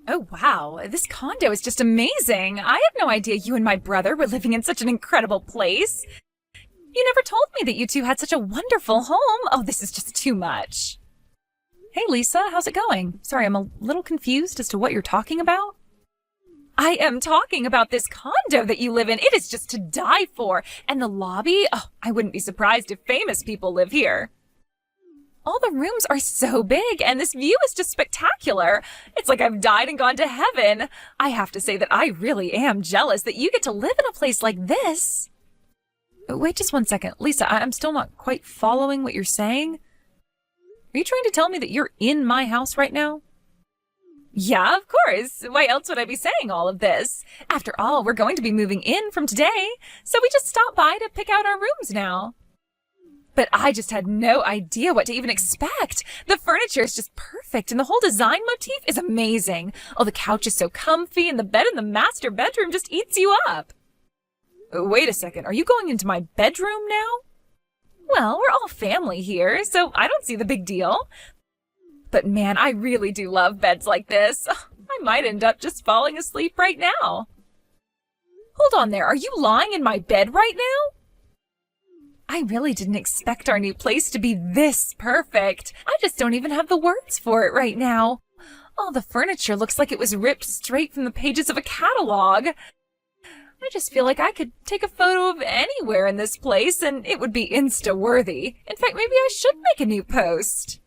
Oh, wow. This condo is just amazing. I had no idea you and my brother were living in such an incredible place. You never told me that you two had such a wonderful home. Oh, this is just too much. Hey, Lisa, how's it going? Sorry, I'm a little confused as to what you're talking about. I am talking about this condo that you live in. It is just to die for. And the lobby? Oh, I wouldn't be surprised if famous people live here. All the rooms are so big, and this view is just spectacular. It's like I've died and gone to heaven. I have to say that I really am jealous that you get to live in a place like this. Wait just one second. Lisa, I'm still not quite following what you're saying. Are you trying to tell me that you're in my house right now? Yeah, of course. Why else would I be saying all of this? After all, we're going to be moving in from today, so we just stopped by to pick out our rooms now. But I just had no idea what to even expect. The furniture is just perfect, and the whole design motif is amazing. Oh, the couch is so comfy, and the bed in the master bedroom just eats you up. Wait a second, are you going into my bedroom now? Well, we're all family here, so I don't see the big deal. But man, I really do love beds like this. I might end up just falling asleep right now. Hold on there, are you lying in my bed right now? I really didn't expect our new place to be this perfect. I just don't even have the words for it right now. All the furniture looks like it was ripped straight from the pages of a catalog. I just feel like I could take a photo of anywhere in this place and it would be Insta-worthy. In fact, maybe I should make a new post.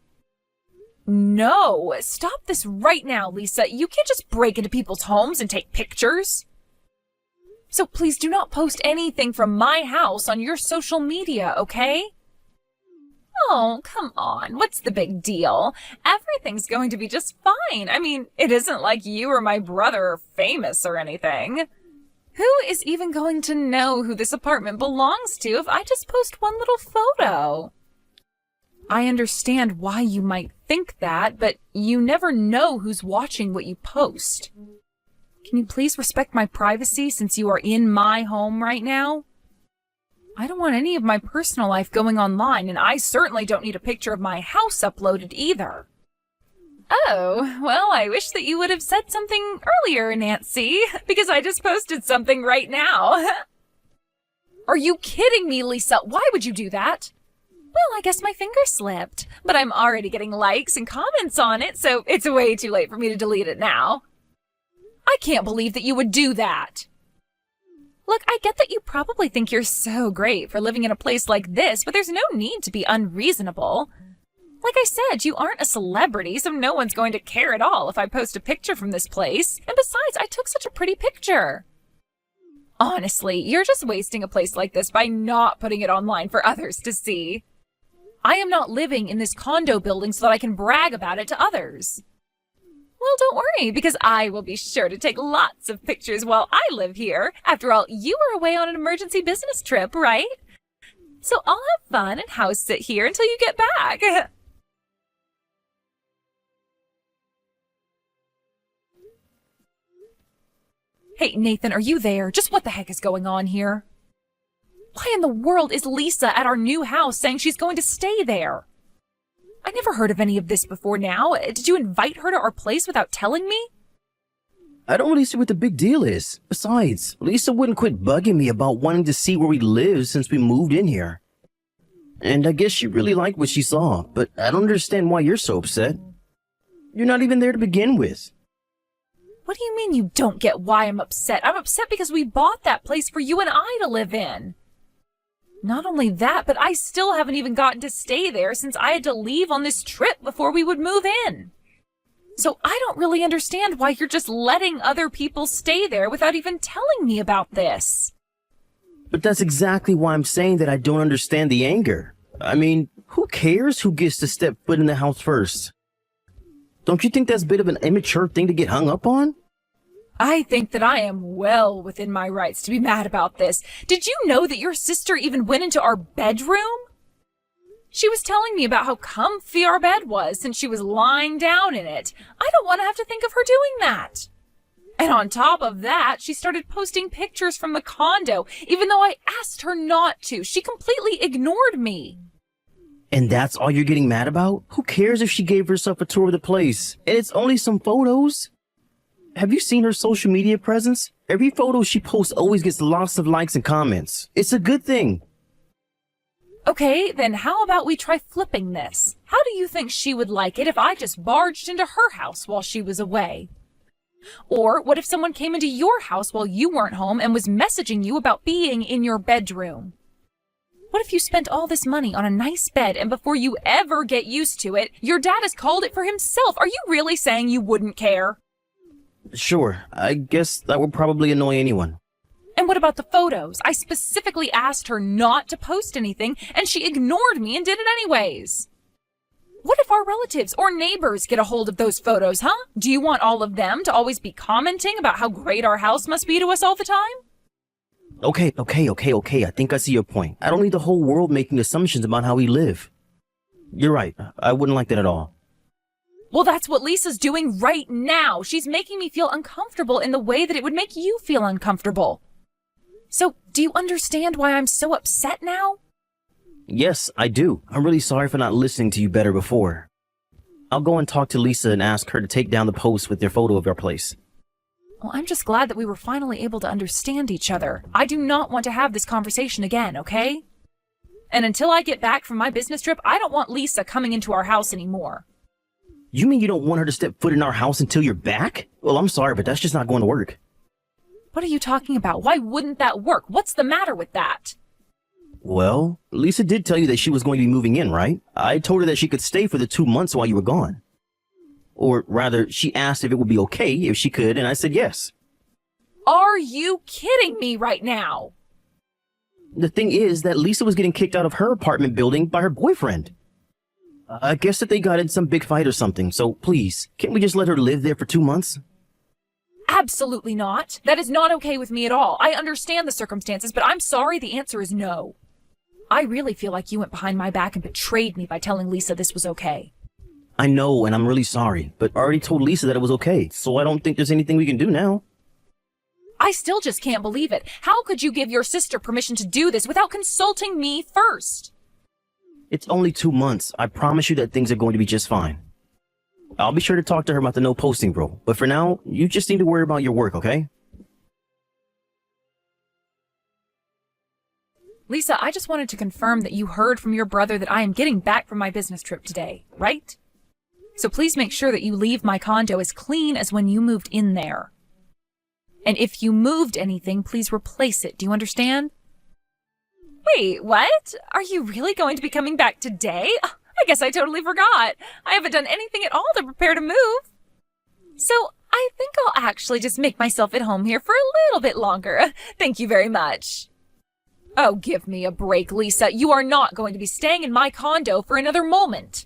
No, stop this right now, Lisa. You can't just break into people's homes and take pictures. So please do not post anything from my house on your social media, okay? Oh, come on. What's the big deal? Everything's going to be just fine. I mean, it isn't like you or my brother are famous or anything. Who is even going to know who this apartment belongs to if I just post one little photo? I understand why you might think that, but you never know who's watching what you post. Can you please respect my privacy since you are in my home right now? I don't want any of my personal life going online, and I certainly don't need a picture of my house uploaded either. Oh, well, I wish that you would have said something earlier, Nancy, because I just posted something right now. Are you kidding me, Lisa? Why would you do that? Well, I guess my finger slipped, but I'm already getting likes and comments on it, so it's way too late for me to delete it now. I can't believe that you would do that. Look, I get that you probably think you're so great for living in a place like this, but there's no need to be unreasonable. Like I said, you aren't a celebrity, so no one's going to care at all if I post a picture from this place. And besides, I took such a pretty picture. Honestly, you're just wasting a place like this by not putting it online for others to see. I am not living in this condo building so that I can brag about it to others. Well, don't worry, because I will be sure to take lots of pictures while I live here. After all, you were away on an emergency business trip, right? So I'll have fun and house sit here until you get back. Hey, Nathan, are you there? Just what the heck is going on here? Why in the world is Lisa at our new house saying she's going to stay there? I never heard of any of this before now. Did you invite her to our place without telling me? I don't really see what the big deal is. Besides, Lisa wouldn't quit bugging me about wanting to see where we live since we moved in here. And I guess she really liked what she saw, but I don't understand why you're so upset. You're not even there to begin with. What do you mean you don't get why I'm upset? I'm upset because we bought that place for you and I to live in. Not only that, but I still haven't even gotten to stay there since I had to leave on this trip before we would move in. So I don't really understand why you're just letting other people stay there without even telling me about this. But that's exactly why I'm saying that I don't understand the anger. I mean, who cares who gets to step foot in the house first? Don't you think that's a bit of an immature thing to get hung up on? I think that I am well within my rights to be mad about this. Did you know that your sister even went into our bedroom? She was telling me about how comfy our bed was since she was lying down in it. I don't want to have to think of her doing that. And on top of that, she started posting pictures from the condo, even though I asked her not to. She completely ignored me. And that's all you're getting mad about? Who cares if she gave herself a tour of the place? And it's only some photos. Have you seen her social media presence? Every photo she posts always gets lots of likes and comments. It's a good thing. Okay, then how about we try flipping this? How do you think she would like it if I just barged into her house while she was away? Or what if someone came into your house while you weren't home and was messaging you about being in your bedroom? What if you spent all this money on a nice bed and before you ever get used to it, your dad has called it for himself? Are you really saying you wouldn't care? Sure, I guess that would probably annoy anyone. And what about the photos? I specifically asked her not to post anything, and she ignored me and did it anyways. What if our relatives or neighbors get a hold of those photos, huh? Do you want all of them to always be commenting about how great our house must be to us all the time? Okay. I think I see your point. I don't need the whole world making assumptions about how we live. You're right. I wouldn't like that at all. Well, that's what Lisa's doing right now. She's making me feel uncomfortable in the way that it would make you feel uncomfortable. So, do you understand why I'm so upset now? Yes, I do. I'm really sorry for not listening to you better before. I'll go and talk to Lisa and ask her to take down the post with their photo of our place. Well, I'm just glad that we were finally able to understand each other. I do not want to have this conversation again, okay? And until I get back from my business trip, I don't want Lisa coming into our house anymore. You mean you don't want her to step foot in our house until you're back? Well, I'm sorry, but that's just not going to work. What are you talking about? Why wouldn't that work? What's the matter with that? Well, Lisa did tell you that she was going to be moving in, right? I told her that she could stay for the 2 months while you were gone. Or rather, she asked if it would be okay if she could, and I said yes. Are you kidding me right now? The thing is that Lisa was getting kicked out of her apartment building by her boyfriend. I guess that they got in some big fight or something, so please, can't we just let her live there for 2 months? Absolutely not. That is not okay with me at all. I understand the circumstances, but I'm sorry, the answer is no. I really feel like you went behind my back and betrayed me by telling Lisa this was okay. I know, and I'm really sorry, but I already told Lisa that it was okay, so I don't think there's anything we can do now. I still just can't believe it. How could you give your sister permission to do this without consulting me first? It's only 2 months. I promise you that things are going to be just fine. I'll be sure to talk to her about the no posting rule, but for now, you just need to worry about your work, okay? Lisa, I just wanted to confirm that you heard from your brother that I am getting back from my business trip today, right? So please make sure that you leave my condo as clean as when you moved in there. And if you moved anything, please replace it. Do you understand? Wait, what? Are you really going to be coming back today? I guess I totally forgot. I haven't done anything at all to prepare to move. So I think I'll actually just make myself at home here for a little bit longer. Thank you very much. Oh, give me a break, Lisa. You are not going to be staying in my condo for another moment.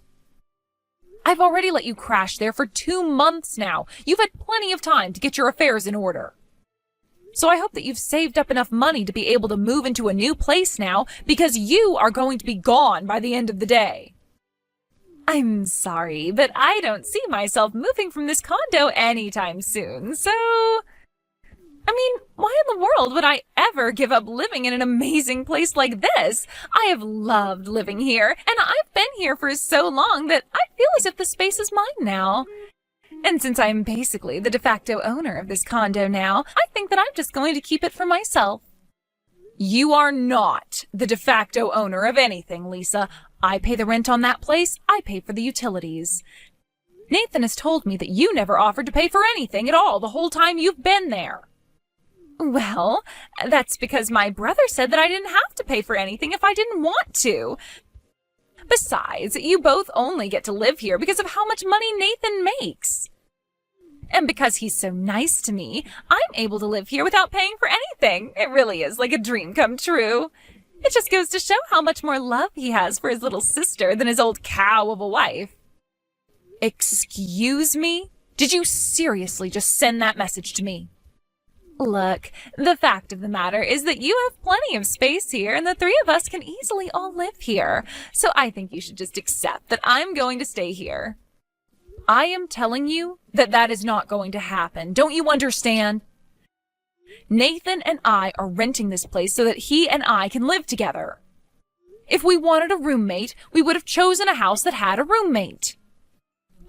I've already let you crash there for 2 months now. You've had plenty of time to get your affairs in order. So I hope that you've saved up enough money to be able to move into a new place now, because you are going to be gone by the end of the day. I'm sorry, but I don't see myself moving from this condo anytime soon, so... I mean, why in the world would I ever give up living in an amazing place like this? I have loved living here, and I've been here for so long that I feel as if the space is mine now. And since I'm basically the de facto owner of this condo now, I think that I'm just going to keep it for myself. You are not the de facto owner of anything, Lisa. I pay the rent on that place. I pay for the utilities. Nathan has told me that you never offered to pay for anything at all the whole time you've been there. Well, that's because my brother said that I didn't have to pay for anything if I didn't want to. Besides, you both only get to live here because of how much money Nathan makes. And because he's so nice to me, I'm able to live here without paying for anything. It really is like a dream come true. It just goes to show how much more love he has for his little sister than his old cow of a wife. Excuse me? Did you seriously just send that message to me? Look, the fact of the matter is that you have plenty of space here, and the three of us can easily all live here. So I think you should just accept that I'm going to stay here. I am telling you that that is not going to happen. Don't you understand? Nathan and I are renting this place so that he and I can live together. If we wanted a roommate, we would have chosen a house that had a roommate.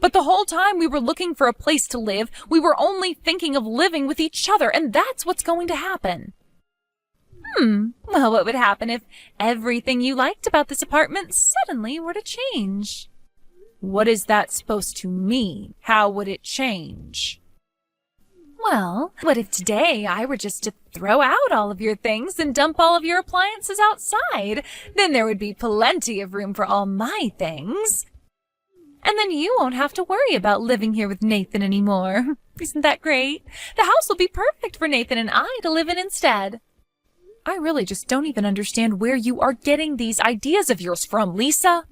But the whole time we were looking for a place to live, we were only thinking of living with each other, and that's what's going to happen. Well, what would happen if everything you liked about this apartment suddenly were to change? What is that supposed to mean? How would it change? Well, what if today I were just to throw out all of your things and dump all of your appliances outside? Then there would be plenty of room for all my things. And then you won't have to worry about living here with Nathan anymore. Isn't that great? The house will be perfect for Nathan and I to live in instead. I really just don't even understand where you are getting these ideas of yours from, Lisa.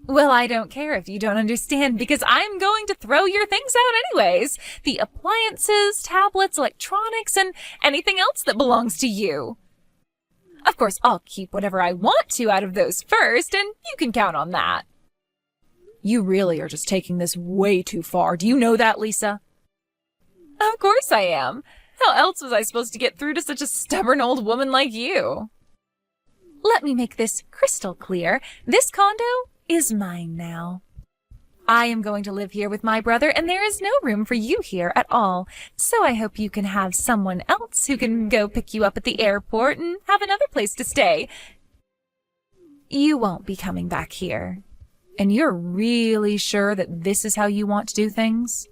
Well, I don't care if you don't understand, because I'm going to throw your things out anyways. The appliances, tablets, electronics, and anything else that belongs to you. Of course, I'll keep whatever I want to out of those first, and you can count on that. You really are just taking this way too far. Do you know that, Lisa? Of course I am. How else was I supposed to get through to such a stubborn old woman like you? Let me make this crystal clear. This condo is mine now. I am going to live here with my brother, and there is no room for you here at all. So I hope you can have someone else who can go pick you up at the airport and have another place to stay. You won't be coming back here. And you're really sure that this is how you want to do things?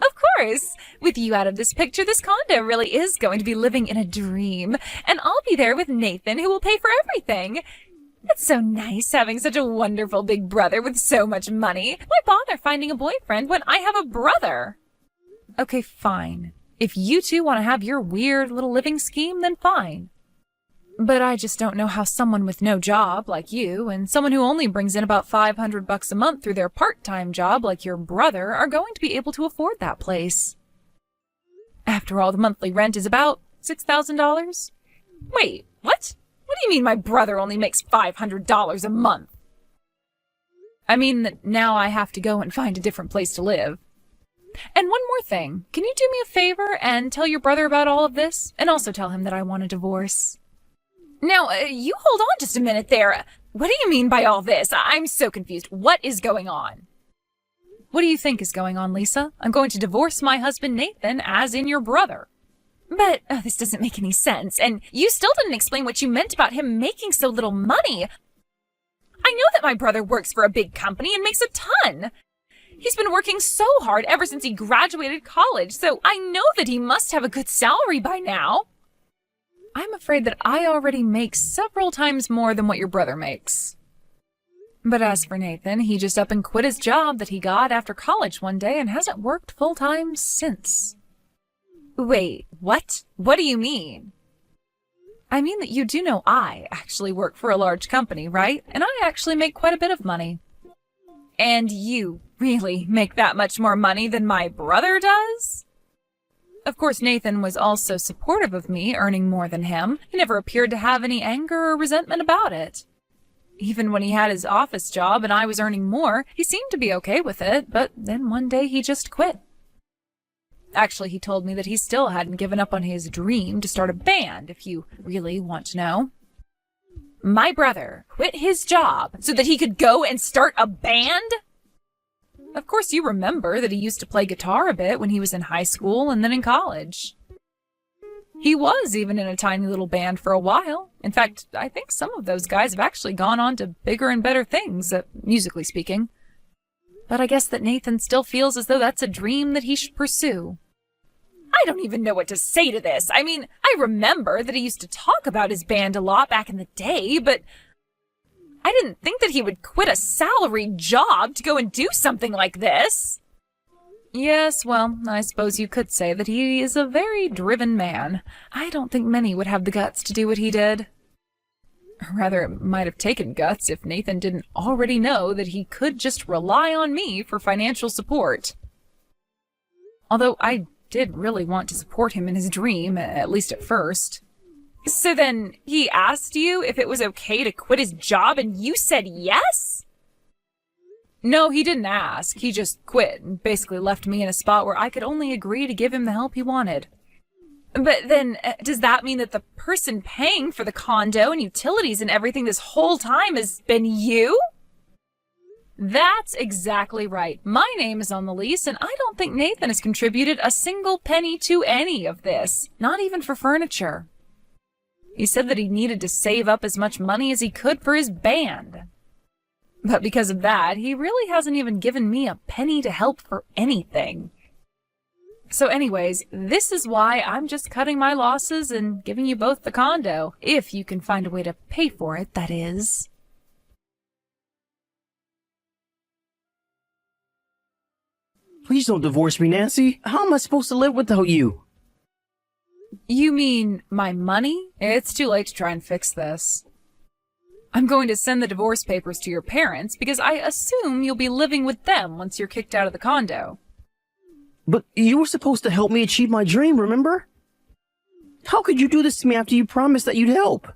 Of course! With you out of this picture, this condo really is going to be living in a dream. And I'll be there with Nathan, who will pay for everything. It's so nice having such a wonderful big brother with so much money. Why bother finding a boyfriend when I have a brother? Okay, fine. If you two want to have your weird little living scheme, then fine. But I just don't know how someone with no job like you and someone who only brings in about $500 a month through their part-time job like your brother are going to be able to afford that place. After all, the monthly rent is about $6,000. Wait, what? What do you mean my brother only makes $500 a month? I mean that now I have to go and find a different place to live. And one more thing, can you do me a favor and tell your brother about all of this? And also tell him that I want a divorce. Now, you hold on just a minute there. What do you mean by all this? I'm so confused. What is going on? What do you think is going on, Lisa? I'm going to divorce my husband, Nathan, as in your brother. But this doesn't make any sense, and you still didn't explain what you meant about him making so little money. I know that my brother works for a big company and makes a ton. He's been working so hard ever since he graduated college, so I know that he must have a good salary by now. I'm afraid that I already make several times more than what your brother makes. But as for Nathan, he just up and quit his job that he got after college one day and hasn't worked full-time since. Wait, what? What do you mean? I mean that you do know I actually work for a large company, right? And I actually make quite a bit of money. And you really make that much more money than my brother does? Of course, Nathan was also supportive of me earning more than him. He never appeared to have any anger or resentment about it. Even when he had his office job and I was earning more, he seemed to be okay with it, but then one day he just quit. Actually, he told me that he still hadn't given up on his dream to start a band, if you really want to know. My brother quit his job so that he could go and start a band? Of course, you remember that he used to play guitar a bit when he was in high school and then in college. He was even in a tiny little band for a while. In fact, I think some of those guys have actually gone on to bigger and better things, musically speaking. But I guess that Nathan still feels as though that's a dream that he should pursue. I don't even know what to say to this. I mean, I remember that he used to talk about his band a lot back in the day, but I didn't think that he would quit a salaried job to go and do something like this. Yes, well, I suppose you could say that he is a very driven man. I don't think many would have the guts to do what he did. Rather, it might have taken guts if Nathan didn't already know that he could just rely on me for financial support. Although I did really want to support him in his dream, at least at first. So then, he asked you if it was okay to quit his job and you said yes? No, he didn't ask. He just quit and basically left me in a spot where I could only agree to give him the help he wanted. But then, does that mean that the person paying for the condo and utilities and everything this whole time has been you? That's exactly right. My name is on the lease, and I don't think Nathan has contributed a single penny to any of this, not even for furniture. He said that he needed to save up as much money as he could for his band. But because of that, he really hasn't even given me a penny to help for anything. So anyways, this is why I'm just cutting my losses and giving you both the condo, if you can find a way to pay for it, that is. Please don't divorce me, Nancy. How am I supposed to live without you? You mean my money? It's too late to try and fix this. I'm going to send the divorce papers to your parents because I assume you'll be living with them once you're kicked out of the condo. But you were supposed to help me achieve my dream, remember? How could you do this to me after you promised that you'd help?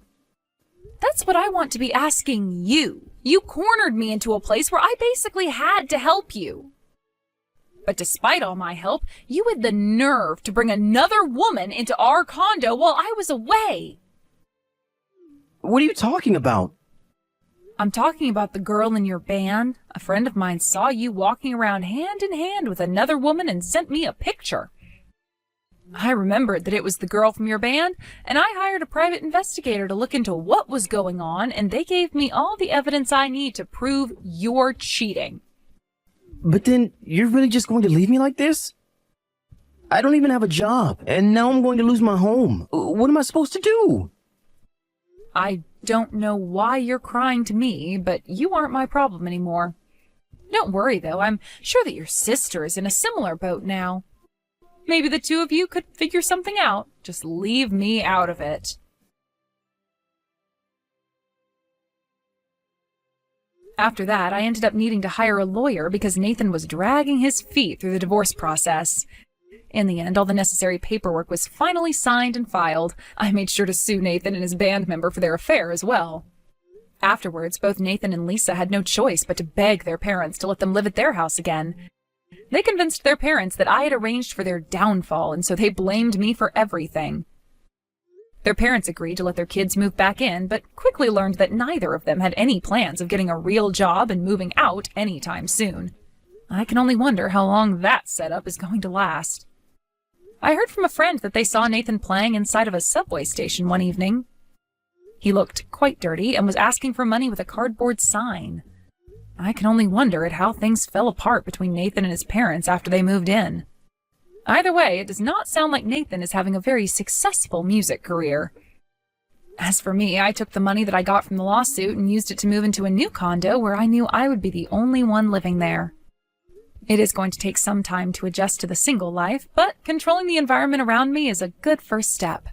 That's what I want to be asking you. You cornered me into a place where I basically had to help you. But despite all my help, you had the nerve to bring another woman into our condo while I was away. What are you talking about? I'm talking about the girl in your band. A friend of mine saw you walking around hand in hand with another woman and sent me a picture. I remembered that it was the girl from your band, and I hired a private investigator to look into what was going on, and they gave me all the evidence I need to prove you're cheating. But then, you're really just going to leave me like this? I don't even have a job, and now I'm going to lose my home. What am I supposed to do? I don't know why you're crying to me, but you aren't my problem anymore. Don't worry, though. I'm sure that your sister is in a similar boat now. Maybe the two of you could figure something out. Just leave me out of it. After that, I ended up needing to hire a lawyer because Nathan was dragging his feet through the divorce process. In the end, all the necessary paperwork was finally signed and filed. I made sure to sue Nathan and his band member for their affair as well. Afterwards, both Nathan and Lisa had no choice but to beg their parents to let them live at their house again. They convinced their parents that I had arranged for their downfall, and so they blamed me for everything. Their parents agreed to let their kids move back in, but quickly learned that neither of them had any plans of getting a real job and moving out anytime soon. I can only wonder how long that setup is going to last. I heard from a friend that they saw Nathan playing inside of a subway station one evening. He looked quite dirty and was asking for money with a cardboard sign. I can only wonder at how things fell apart between Nathan and his parents after they moved in. Either way, it does not sound like Nathan is having a very successful music career. As for me, I took the money that I got from the lawsuit and used it to move into a new condo where I knew I would be the only one living there. It is going to take some time to adjust to the single life, but controlling the environment around me is a good first step.